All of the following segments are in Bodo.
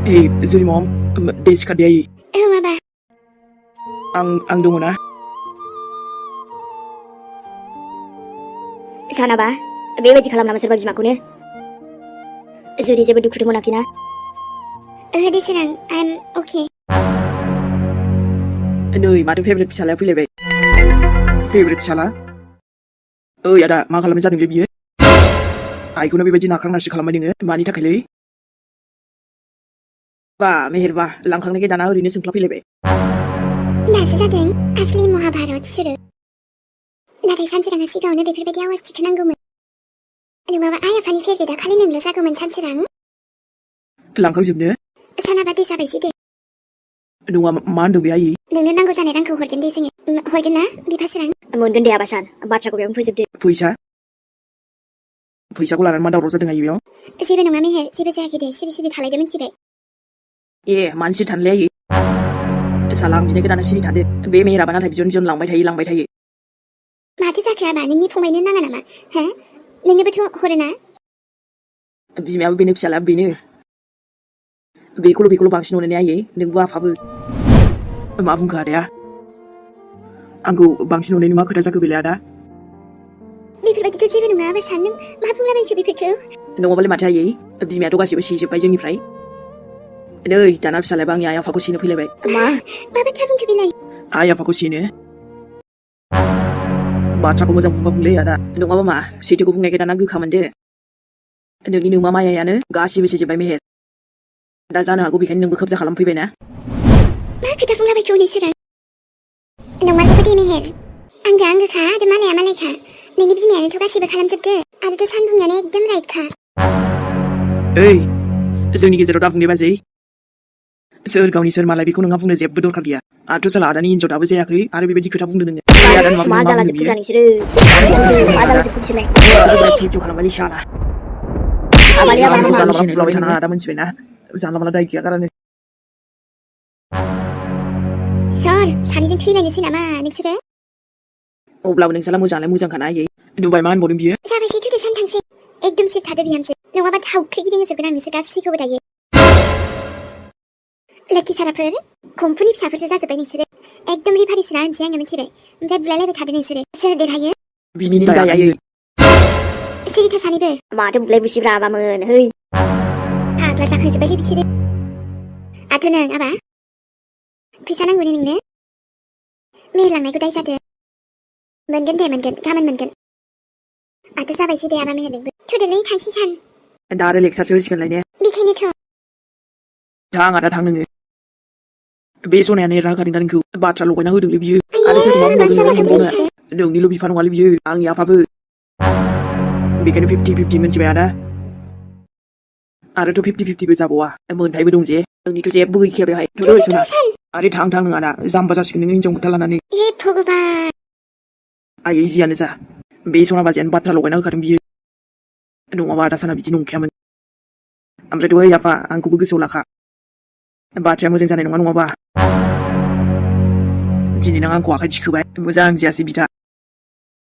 Hey, Zuri mom, Deska Day. Maba. Ang dunguna. Sana ba? Bebaji खालामना सोरबा बिमाखौनो जुदि जेबो दुखुथ' मोनाखैना दे सोरां I'm okay नै माथो फेभरेट फिसालाया फैलायबाय फेभरेट फिसाला आदा मा खालामनाय जादोंलै बियो आइखौनो बेबायदि नाख्रां नारसि खालामबाय नोङो मानि थाखायलै बा मेहेरबा लांखांनायखाय दाना ओरैनो सोंख्ला फैलायबाय दासो जादों आसलि महाभारत सुरु नाथाय सानसोराङा सिगाङावनो बेफोरबायदि आवाज थिखोनांगौमोन नङाबा आइ आफानि फेभरेटआ खालि नोंल' जागौमोन सानसोरां लांखांजोबनो सानाबा दे जाबायसै दे नङा मा होनदों बे आयै नोंनो नांगौ जानाय रांखौ हरगोन दे जोङो हरगोन ना बिफा सोरां मोनगोन दे आबासान बाथ्राखौ बेयावनो फोजोबदो फैसाखौ लानानै मा दावराव जादों आयै बेयाव जेबो नङा मेहेर जेबो जायाखै दे सिरि सिरि थालायदो मिथिबाय मानसि थानोलै आयै साला आं बिनायखौ दाना सिरि थादो बे मेहेराबा नाथाय बिजन लांबाय थायो माथो जाखो आबा नोंनि फंबायनो नाङा नामा हो नोंनोबोथ' हरो ना बिमायाबो बेनो फिसालायाबो बेनो बेखौल' बांसिन अनो ने आयै नोंबो आफाबो मा बुंखो आदाया आंखौ बांसिन अननायनि मा खोथा जाखो बेलाय आदा बेफोरबायदिथ' जेबो नङा आबा सान नों मा बुंलाबायखो बेफोरखौ नङाबालाय माथो आयै बिमायाथ' गासिबो सेजोब्बाय जोंनिफ्राय नै दाना फिसालायाबो आंनि आइ आफाखौ सेनो फैलायबाय मा बाथ्रा बुंखो बेलाय आइ आफाखौ सेनो बाथ्राखौ मोजां बुंलै आदा नङाबा मा सैथोखौ बुंनायखाय दाना गोखा मोनदो नोंनि नोमा मायायानो गासिबो सेजोब्बाय मेहेर दा जानो हागौ बेखायनो नोंबो खोबजा खालामफैबाय ना मा खोथा बुंलाबायखो उनि सोरां नङाबो दे मेहेर आंगोखा आरो मालाया मालायखा नोंनि बिमायानोथ' गासिबो खालामजोबदो आरोथ' सान बुंनायानो एकदम राइटखा जोंनि गेजेराव दा बुंनाय बाजै सोर गावनि सोर मालाय बेखौ नोंहा बुंनो जेबो दरखार गैया आंथ' साला आदानि हिनजाव दाबो जायाखै आरो बेबायदि खोथा बुंदों नोङो मा जालाजोबखो नोंसोरो खालामबायलै शाला फुलाबाय थानाङा आदा मोनथिबायना जानला मानला दाय गैया गारानो सर सानैजों थैलायनोसै नामा नोंसोरो अब्लाबो नोंसाला मोजाङालाय मोजांखाना आयै नुबाय मा होनबावदों बियो जाबायसै थुदो सान थांसै एकदम सिट थादो बिहामजो नङाबा थावख्रि गिदिंजोबगोन आं नोंसोर गासैखौबो दायो लोखि साराफोर कम्पुनि फिसाफोरसो जाजोब्बाय नोंसोरो एकदम रिफारिसना होनसै आङो मिथिबाय ओमफ्राय बुलायलायबाय थादो नोंसोरो सोर देरहायो बिनि दाय आयै सिरिथा सानैबो माथो बुलाय बुसिब्रा आबामोन है फाग्ला जाखांजोब्बायलै बिसोरो आथो नों आबा फैसा नांगौ ने नोंनो मेहेरलांनायखौ दाय जादो मोनगोन दे मोनगोन गाबोन मोनगोन आथो जाबायसै दे आबा मेहेरनोबो थुदोलै थांसै सान दा आरो लेक्सारसो होसिगोनलाय ने बेखायनोथ' थां आदा थां नोङो बे सनायानो रागारि नोंखौ बाथ्रा लगायना होदोंलै बियो आरो सोरखौबा बुंबावनो नोंनिल' बिफा नङालै बियो आंनि आफाबो बेखायनो 50-50 मोनथिबाय आदा आरोथ' 50-50बो जाबावा मोनथायबो दं जे नोंनिथ' जेबो गैखाया बेवहाय थुदो सना आरे थां नों आदा जाम्बा जासिगोन नोङो हिनजाव खोथा लानानै भगबान आयै जियानो जा बे सना बाजियानो बाथ्रा लगायना होखादों बियो नङाबा आदा साना बिदि नंखायामोन ओमफ्रायथ' ओइ आफा आंखौबो गोसोआव लाखा बाथ्राया मोजां जानाय नङा नङाबा दिनै नों आंखौ आखाइ थिखोबाय मोजां जायासै बिदा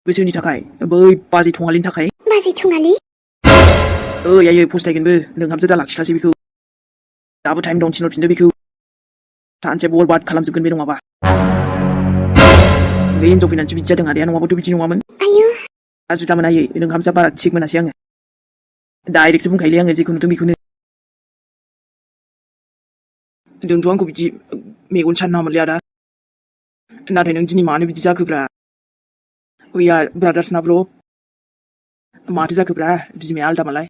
गोसोनि थाखाय बै बाजै थङालिनि थाखाय बाजै थङालि आयै फस्थायगोनबो नोंहाबसो दा लाखिखासै बेखौ दाबो टाइम दं थिनहरफिनदो बेखौ सानसे बरबाद खालामजोबगोन बे नङाबा बे हिनजाव फैनानैसो बिदि जादों आदाया नङाबाथ' बिदि नङामोन आजुदामोन आयै नोंहाबसो बारा थिग मोनासै आङो डाइरेक्टसो बुंखायोलै आङो जेखौ नुदों बेखौनो नोंथ' आंखौ बिदि मेगन सानो नामालै आदा नाथाय नों दिनै मानो बिदि जाखोब्रा We are brothers ना ब्र माथो जाखोब्रा बिमाया आलदा मालाय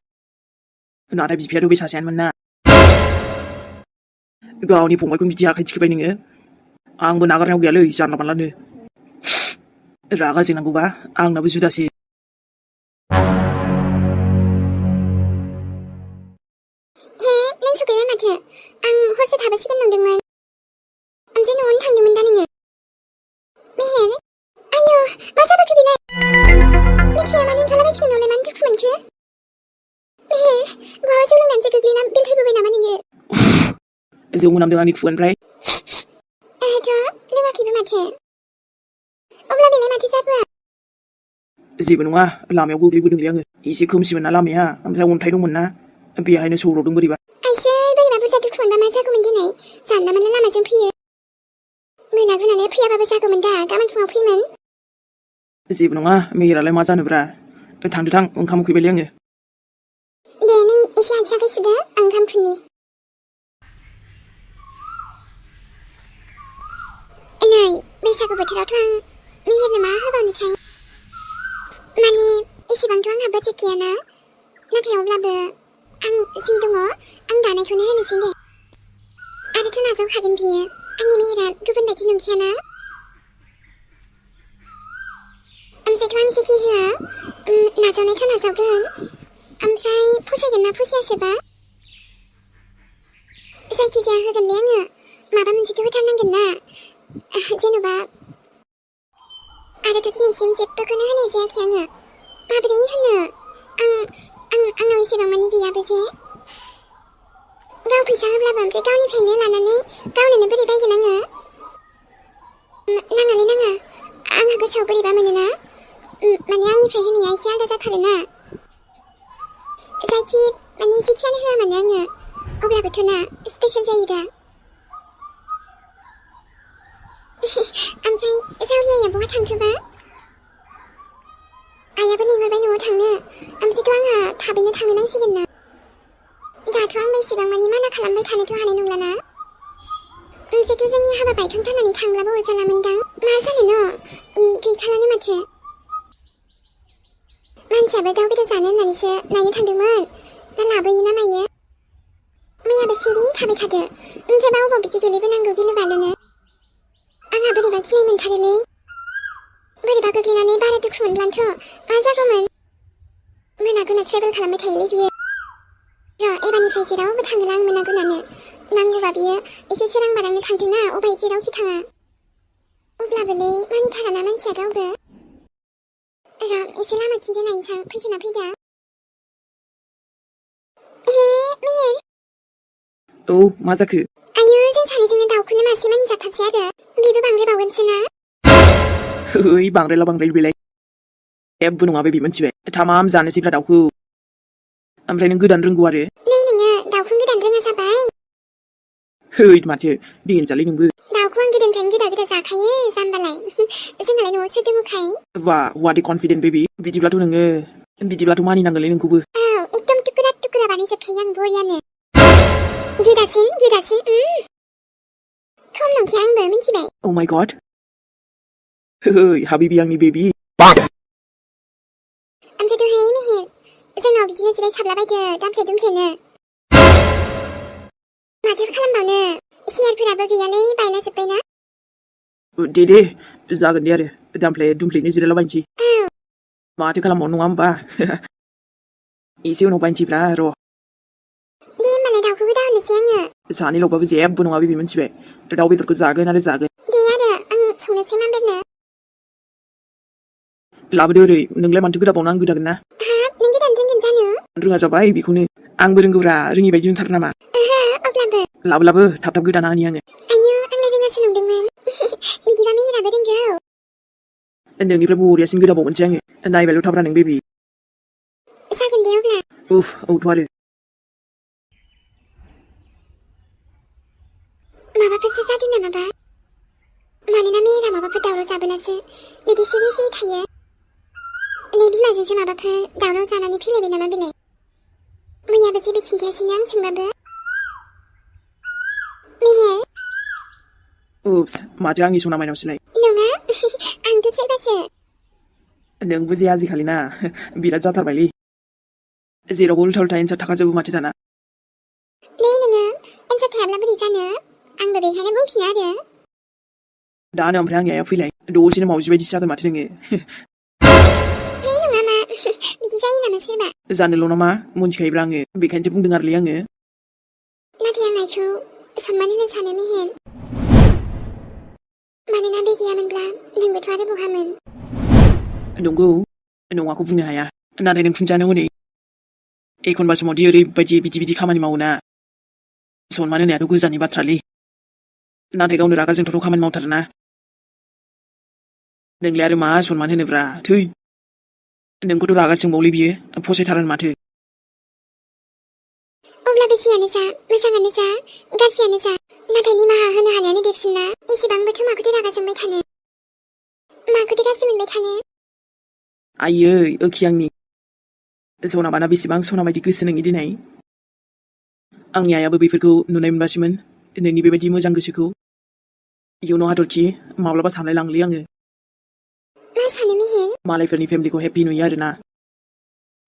नाथाय बिफायाथ' बे सासेयानोमोन ना गावनि फंबायखौ बिदि आखाइ थिखोबाय नोङो आंबो नागारनायाव गैयालै जानला मानलानो रागा जोंनांगौबा आंनाबो जुदासो नों सफैबाय माथो आं हरसे थाबोसिगोन नंदोंमोन ओमफ्राय न'आवनो थांदोंमोन दा नोङो मेहेर आयौ मा जाबोखो बेलाय मिथिया मानो ओंखारलाबायखो नोंनावलाय मानो दुखु मोनखो मेहेर बहा जौ लोंनानैसो गोग्लैना बेलथायबोबाय नामा नोङो जौ मोनामदों आंनि खुगानिफ्राय ओहोथ' लोङाखैबो माथो अब्ला बेलाय माथो जाबोआ जेबो नङा लामायाव गोग्लैबोदोंलै आङो एसे खोमसिमोन ना लामाया ओमफ्राय अन्थाइ दंमोन ना बेहायनो सौग्रावदों बोरैबा आइसै बोरैबा बुरजा दुखु मोनबा मा जागौमोन दिनै जानला मोनला लामाजों फैयो मोनागुनानै फैयाबाबो जागौमोन दा गाबोन फुङाव फैमोन जेबो नङा मेहेरालाय मा जानोब्रा थांदो थां ओंखाम उखैबायलै आङो दे नों एसे आथिं आखाइ सुदो आं ओंखाम खुरनि नै बैसागु बोथोरावथ' आं मेहेरनो मा होबावनोथाय माने एसेबांथ' आंहा बाजेट गैयाना नाथाय अब्लाबो आं जि दङ आं दानायखौनो होनोसै दे आरोथ' नाजावखागोन बियो आंनि मेहेरा गुबुन बायदि नंखायाना ओमफ्रायथ' आं जेखि होआ नाजावनायथ' नाजावगोन ओमफ्राय फसायगोन ना फसायासोबा जायखिजाया होगोनलै आङो माबा मोनसेथ' होथारनांगोन ना जेन'बा आरोथ' दिनैसिम जेबोखौनो होनाय जायाखै आङो माबोरै होनो आंनाव एसेबां मानि गैयाबो जे गाव फैसा होब्लाबो ओमफ्राय गावनिफ्रायनो लानानै गावनोनो बोरै बायगोन आङो नाङालै नाङा आंहा गोसोआव बोरैबा मोनोना माने आंनिफ्राय होनाया एसे आलादा जाथारोना माने जेखियानो होआ मानो आङो अब्लाबोथ' ना स्पेशल जायो दा ओमफ्राय जावलियाया बहा थांखोबा आइयाबो लिंहरबाय न'आव थांनो ओमफ्रायथ' आंहा थाबैनो थांनो नांसिगोन ना दाथ' आंबो एसेबां मानि माना खालामबाय थानोथ' हानाय नंलाना ओमफ्रायथ' जोंनि हाबा बायखांथारनानै थांब्लाबो अरजालामोनदां मा जानो न' गैथारानो माथो मानसियाबो दाउ बेदर जानो होननानैसो नायनो थांदोंमोन दा लाबोयो ना मायो मैयाबो सिरि थाबाय थादो ओमफ्रायबा अबाव बिदि गोलैबोनांगौ गिलु बालुनो आंहा बोरैबा गिनाय मोनथारोलै बोरैबा गोग्लैनानै बारा दुखु मोनब्लानोथ' मा जागौमोन मोनागुना ट्रेभेल खालामबाय थायोलै बियो र' एबारनिफ्राय जेरावबो थांगोन आं मोनागुनानो नांगौबा बियो एसे सोरां बारांनो थांथोंना अबाय जेरावखि थाङा अब्लाबोलै मानिथाराना मानसिया गावबो र' एसे लामाथिंजाय नायनोसां फैखोना फैदा मेहेर औ मा जाखो आयौ जों सानैजोंनो दाउखौनो मासे मानि जाथारसै आरो बेबो बांद्राय बावगोनसो ना ओइ बांद्रायला बेलाय जेबो नङा बेबि मोनथिबाय थामाम जानोसैब्रा दाउखौ ओमफ्राय नों गोदान रोंगौ आरो नै नोङो दाउखौ गोदान रोङा जाबाय है माथो देनजालै नोंबो दाउखौ आं गोदाननिफ्रायनो गोदा जाखायो जाम्बालाय जोंहालाय न'आव सोर दङखाय वाट कनफिडेन्ट बेबि बिदिब्लाथ' मानिनांगोनलै नोंखौबो औ एकदम टुकुरा बानायजोबखायो आं बरियानो गोदासिन खम नंखाया आंबो मिन्थिबाय Oh my god है हाबिबि आंनि बेबि ओमफ्रायथ' मेहेर जोंनाव बिदिनो जिराय साबलाबायदो दामफ्ले दुमफ्लेनो माथो खालामबावनो सियारफोराबो गैयालै बायलाजोब्बायना दे जागोन दे आरो दामफ्ले दुमफ्लेनो जिरायलाबायनोसै माथो खालामबावनो नङा होमबा एसे उनाव बायनोसैब्रा र' दे होमबालाय दाउखौ गोदा होनोसै आङो सानैल'बाबो जेबो नङा बेबि मोनथिबाय दाउ बेदरखौ जागोन आरो जागोन दे आरो आं संनोसै मामबेरनो लाबोदो ओरै नोंलाय मानोथो गोदाबावनो आं गोदागोन ना हाब नों गोदान रोंगोन जानो रोङा जाबाय बेखौनो आंबो रोंगौब्रा रोङि बायदि नोंथार नामा अब्लाबो लाबो थाब गोदाना होनि आङो आयौ आंलाय रोङासो नंदोंमोन बिदिबा मेहेराबो रोंगौ नोंनिफ्राय बरियासिन गोदाबावगोनसै आङो नायबायल' थाब्रा नों बेबि जागोन दे अब्ला औथ' आरो माबाफोरसो जादों नामाबा मानोना मेहेरा माबाफोर दावराव जाबोलासो बिदि सिरि थायो नै बिमाजोंसो माबाफोर दावराव जानानै फैलायबाय नामा बेलाय मैयाबो जेबो खिन्थायासैनो आं सोंबाबो मेहेर उप्स माथो आंनि सना माइनावसोलाय नङा आंथ' सोरबासो नों बुजिया आजिखालि ना बिराद जाथारबायलै जेरावबो उल्था उल्था एन्सार थाखाजोबो माथो दाना नै नोङो एन्सार थायाब्ला बोरै जानो आंबो बेखायनो बुंफिनो आरो दानो ओमफ्राय आंनि आइया फैलाय दसेनो मावजि बायदिसो जागोन माथो नोङो है नङा मा बिदि जायो नामा सोरबा जानोल' नामा मोनथिखायोब्रा आङो बेखायनोसो बुंदों आरोलै आङो नाथाय आं आइखौ सनमान होनो सानो मेहेर मानोना बे गैयामोनब्ला नोंबोथ' आरो बहामोन नंगौ नङाखौ बुंनो हाया नाथाय नों खुंजानो हनै एखनबा समावदि ओरैबायदि बिदि खामानि मावोना सनमान होनायाथ' गोजाननि बाथ्रालै नाथाय गावनो रागा जोंथाव खामानि मावथारोना नोंलाय आरो मा सनमान होनोब्रा थै नोंखौथ' रागा जोंबावलै बियो फसायथारन माथो अब्लाबो जियानो जा मोजाङानो जा गाज्रियानो जा नाथाय निमाहा होनो हानायानो देरसिनना एसेबांबोथ' माखौथो रागा जोंबाय थानो माखौथो गाज्रि मोनबाय थानो आयै ओखि आंनि सनाबाना बेसेबां सना बायदि गोसो नोंनि दिनै आंनि आइयाबो बेफोरखौ नुनाय मोनबासैमोन नोंनि बेबायदि मोजां गोसोखौ इयुनाव हाथरखि माब्लाबा सानलाय लांलै आङो मा सानो मेहेर मालायफोरनि फेमिलिखौ हेपि नुयो आरोना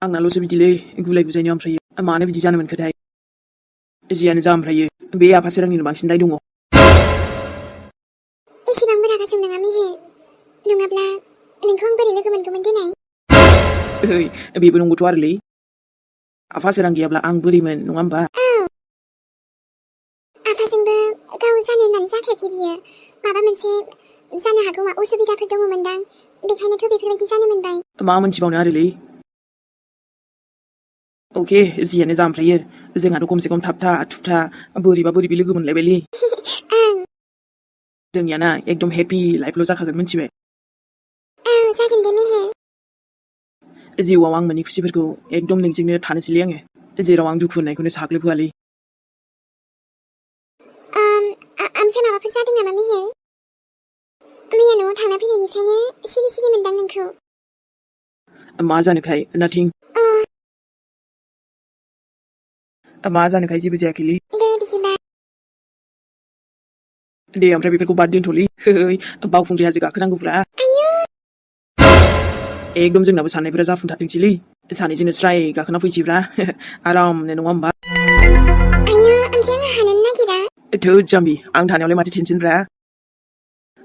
आंनाल'सो बिदिलै गुलाय गुजायनो ओमफ्रायो मानो बिदि जानो मोनखोथाय जियानो जा ओमफ्रायो बे आफा सोरांनिनो बांसिन दाय दङ एसेबांबो रागा जोंनाङा मेहेर नङाब्ला नोंखौ आं बोरै लोगो मोनगौमोन दिनै ओइ बेबो नंगौथ' आरोलै आफा सोरां गैयाब्ला आं बोरैमोन नङा होमबा आफाजोंबो गाव जानो होननानै जाखायाखै बियो माबा मोनसे जानो हागौ उसुबिदाफोर दङमोनदां बेखायनोथ' बेफोरबायदि जानो मोनबाय मा मोनथिबावनो आरोलै अके जियानो जा ओमफ्रायो जोंहाथ' खमसे खम थाबथा थुबथा बोरैबा बोरैबि लोगो मोनलायबायलै जोंनियाना एकदम हेपि लाइफल' जाखागोन मिथिबाय जागोन दे मेहेर जिउआव आं मोननि खुसिफोरखौ एकदम नोंजोंनो थानोसैलै आङो जेराव आं दुखु होननायखौनो साग्लोबहोआलै ओमफ्राय माबाफोर जादों नामा मेहेर मैया न'आव थांना फैनायनिफ्रायनो सिरि सिरि मोनदां नोंखौ मा जानोखाय नाथिं मा जानोखाय जेबो जायाखैलै दे बिदिबा दे ओमफ्राय बेफोरखौ बाद दोनथ'लै बावखुंग्रि हाजो गाखोनांगौब्रा एकदम जोंनाबो साननायफोरा जाफुंथारथोंसैलै सानैजोंनो स्राय गाखोना फैसैब्रा आरामनो नङा होमबा ओमफ्राय आं हानोनो नागिरा थोद जाम्बि आं थानायावलाय माथो टेनसनब्रा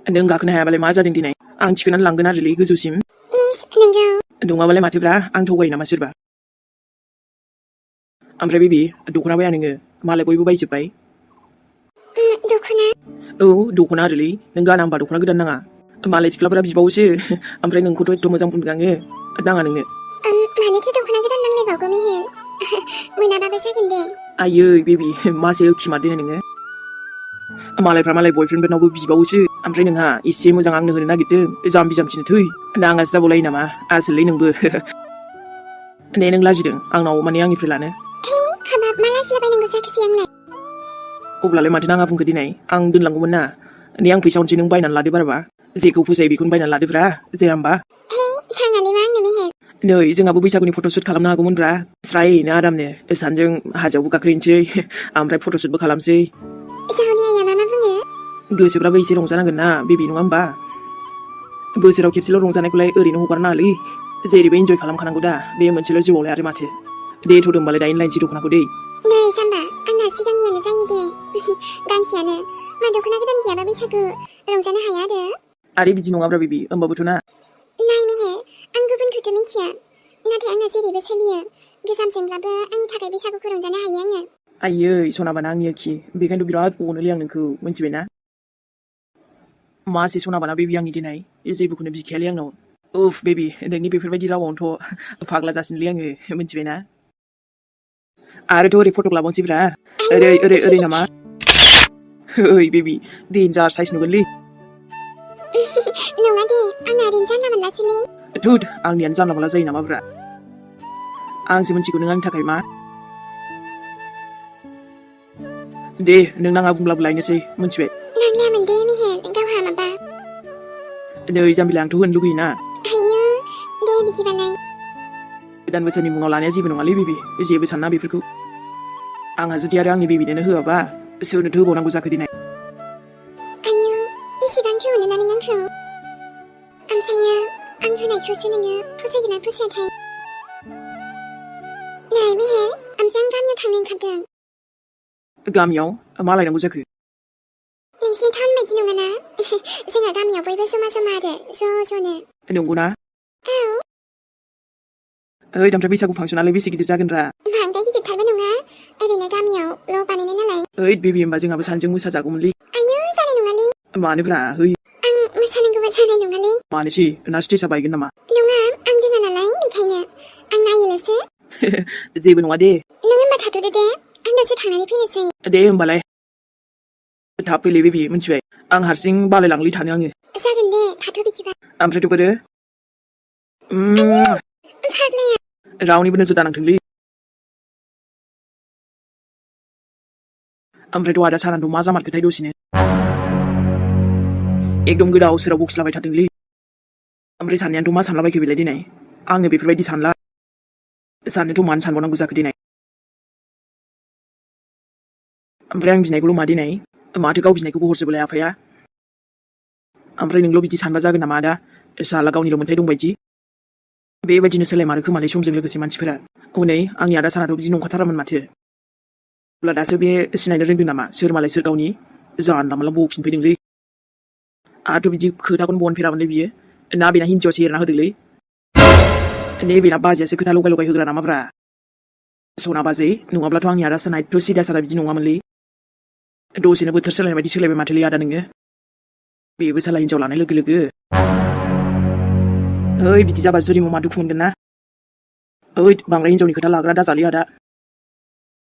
नों गाखोनो हायाबालाय मा जादों दिनै आं थिखोनानै लांगोन आरोलै गोजौसिम नंगौ नङाबालाय माथोब्रा आं थगायो नामा सोरबा ओमफ्राय बेबि दख'ना बाया नोङो मालाय बयबो बायजोब्बाय दख'ना औ दख'ना आरोलै नों गाना होमबा दख'ना गोदान नाङा मालाय सिख्लाफोरा बिबावोसो ओमफ्राय नोंखौथ' एथ' मोजां बुंदों आङो नाङा नोंनो मानोथो दख'ना गोदान नांलायबावगौ मेहेर मोनाबाबो जागोन दे आयै बेबि मासे खिमारदो नोङो मालायफ्रा मालाय बयफ्रेन्डफोरनावबो बिबावोसो ओमफ्राय नोंहा एसे मोजां आंनो होनो नागिरदों जाम्बि जाम्बिनो थै नाङासो जाबावलायो नामा आसोलै नोंबो दे नों लाजिदों आंनाव माने आंनिफ्राय लानो हाबाब मा लाजिलाबायनांगौ जाखोसै आंलाय अब्लालाय माथो नाङा बुंखो दिनै आं दोनलांगौमोन ना नै आं फैसा हरनोसै नों बायनानै लादो बाराबा जेखौ फसायो बेखौनो बायनानै लादोब्रा जाया होमबा थाङालै मा आंनो मेहेर नै जोंहाबो बैसागुनि फट'शुट खालामनो हागौमोनब्रा स्रायनो आरामनो सानजों हाजोआवबो गाखोहैनोसै ओमफ्राय फट'शुटबो खालामसै जाहलि आइया मा बुङो गोसोफ्राबो एसे रंजानांगोन ना बेबि नङा होमबा बोसोराव खेबसेल' रंजानायखौलाय ओरैनो हगारनाङालै जेरैबो इन्जय खालामखानांगौ दा बे मोनसेल' जिउआवलाय आरो माथो दे थ'दों होमबालाय दायो लायनोसै दख'नाखौ दै नै जाम्बा आंना सिगांनियानो जायो दे गांसेयानो मा दख'ना गोदान गैयाबा बैसागु रंजानो हाया आरो बिदि नङाब्रा बेबि होमबाबोथ' ना नाय मेहेर आं गुबुनखौथ' मिथिया नाथाय आंना जेरैबो सोलियो गोजामजोंब्लाबो आंनि थाखाय बैसागुखौ रंजानो हायो आङो आयै सनाबाना आंनि आखि बेखायनोथ' बिराद अनोलै आं नोंखौ मिथिबायना मासे सनाबाना बेबि आंनि दिनै जेबोखौनो बिखायालै आंनाव उफ बेबि नोंनि बेफोरबायदि रावावनोथ' फाग्ला जासिनलै आङो मिथिबायना आरोथ' ओरै फट' लाबावनोसैब्रा ओरै नामा ओइ बेबि देन्जार साइज नुगोनलै नङा दे आंना ओरैनो जानला मोनलासोलै थुद आंनियानो जानला मोनला जायो नामाब्रा आंसो मिथिगौ नों आंनि थाखाय मा दे नों नाङा बुंब्लाबो लायनोसै मिथिबाय नांलायामोन दे मेहेर गावहा माबा नै जाम्बिलाय आंथ' होनो लुगैयोना आयौ दे बिदिबालाय गोदान बोसोरनि मुङाव लानाया जेबो नङालै बेबि जेबो साना बेफोरखौ आंहा जुदि आरो आंनि बेबिनोनो होआबा सोरनोथो होबावनांगौ जाखो दिनै आयौ एसेबां थोनो ना नों आंखौ ओमफ्रायो आं होनायखौसो नोङो फसायगोन ना फसायाथाय नै मेहेर ओमफ्राय आं गामियाव थांनो ओंखारदों गामियाव मा लायनांगौ जाखो नोंसिनि टाउन बायदि नङाना जोंहा गामियाव बयबो जमा जमा आरो ज'नो नंगौना औ ओइ ओमफ्राय बैसागु फांसनालाय बेसे गिदिर जागोनब्रा बांद्राय गिदिरथारबो नङा ओरैनो गामियावल' बानायनाय नालाय ओइ बेबि होमबा जोंहाबो सानैजों मोसाजागौमोनलै आयौ जानाय नङालै मानोब्रा है आं मोसानांगौबा जानाय नङालै मानोसै ना स्टेजआ बायगोन नामा नङा आं रोङा नालाय बेखायनो आं नायोल'सो जेबो नङा दे नों होमबा थाथ'दो दे आं दसे थांनानै फैनोसै दे होमबालाय थाब फैलै बेबि मिथिबाय आं हारसिं बालायलांलै थानो आङो जागोन दे थाथ' बिदिबा ओमफ्रायथ' बोरो फाग्लाया रावनिबो नोजोर दानांथोंलै ओमफ्रायथ' आदा सानाथ' मा जामारखोथाय दसेनो एकदम गोदाव सोराव बखिलाबाय थादोंलै ओमफ्राय साननायानोथ' मा सानलाबायखो बेलाय दिनै आङो बेफोरबायदि सानला साननोथ' मानो सानबावनांगौ जाखो दिनै ओमफ्राय आं बिनायखौल' मा दिनै माथो गाव बिनायखौबो हरजोबोलाय आफाया ओमफ्राय नोंल' बिदि सानबा जागोन नामा आदा साला गावनिल' मोन्थाय दंबायदि बेबायदिनो सोलायमारो खोमालै समजों लोगोसे मानसिफोरा हनै आंनि आदा सानाथ' बिदि नंखाथारामोन माथो अब्ला दासो बे सिनायनो रोंदों नामा सोर मालाय सोर गावनि जानला मानला बखिनफैदोंलै आंहाथ' बिदि खोथाखौनो बनफेरामोनलै बियो ना बेना हिन्जावसो एरना होदोंलै नै बेना बाजैयासो खोथा लगाय लगाय होग्रा नामाब्रा सना बाजै नङाब्लाथ' आंनि आदा साना एथ' सिदा सादा बिदि नङामोनलै दसेनो बोथोर सोलायनाय बायदि सोलायबाय माथोलै आदा नोङो बेबो साला हिन्जाव लानाय लोगो लोगो ओइ बिदि जाबा जुरि मा दुखु मोनगोन ना ओइ बांद्राय हिन्जावनि खोथा लाग्रा दाजालै आदा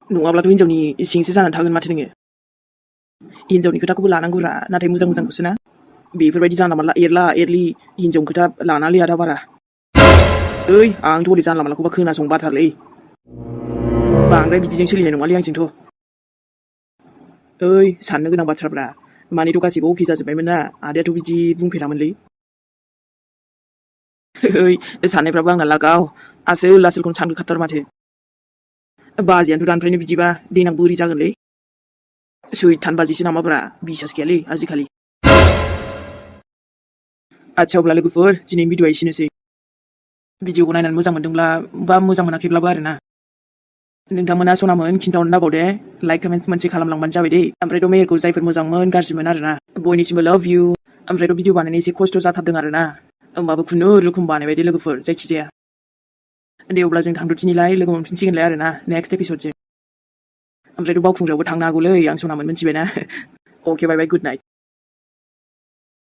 नङाब्लाथ' हिन्जावनि सिंसो जानानै थागोन माथो नोङो हिन्जावनि खोथाखौबो लानांगौरा नाथाय मोजां मोजांखौसो ना बेफोरबायदि जानला मानला एरला एरलि हिन्जावनि खोथा लानालै आदा बारा ओइ आंथ' हरै जानला मानलाखौबा खोनासंनो बाथारलै बांद्राय बिदिजों सोलिनाय नङालै आंजोंथ' ओइ साननो गोनां बाथ्राफ्रा मानेथ' गासैबो अके जाजोब्बायमोन ना आदायाथ' बिदि बुंफेरामोनलै ओइ साननायफ्राबो आंना लागाव आसोल आसोलखौनो सानग्रोखाथार माथो बाजैयानोथ' दानिफ्रायनो बिदिबा देनां बोरै जागोनलै सैथान बाजैसो नामाब्रा बिसास गैयालै आजिखालि आच्छा अब्ला लोगोफोर दिनैनि भिडिअ'आ एसेनोसै भिडिअ'खौ नायनानै मोजां मोनदोंब्ला बा मोजां मोनाखैब्लाबो आरोना नोंथांमोना सनामोन खिन्थाहरनो दाबावदे लाइक कमेन्ट्स मोनसे खालामलांबानो जाबाय दे ओमफ्रायथ' मेहेरखौ जायफोर मोजांमोन गाज्रिमोन आरोना बयनिसिमबो लाभ इउ ओमफ्रायथ' भिडिअ बानायनो एसे खस्थ' जाथारदों आरोना होमबाबो खुनुरुखुम बानायबाय दे लोगोफोर जायखिजाया दे अब्ला जों थांद'दिनिलाय लोगो मोनफिनसिगोनलाय आरोना नेक्स्ट एपिसडजों ओमफ्रायथ' बावखुंग्रियावबो थांनो हागौलै आं सनामोन मिथिबायना अके बाय बाय गुड नाइट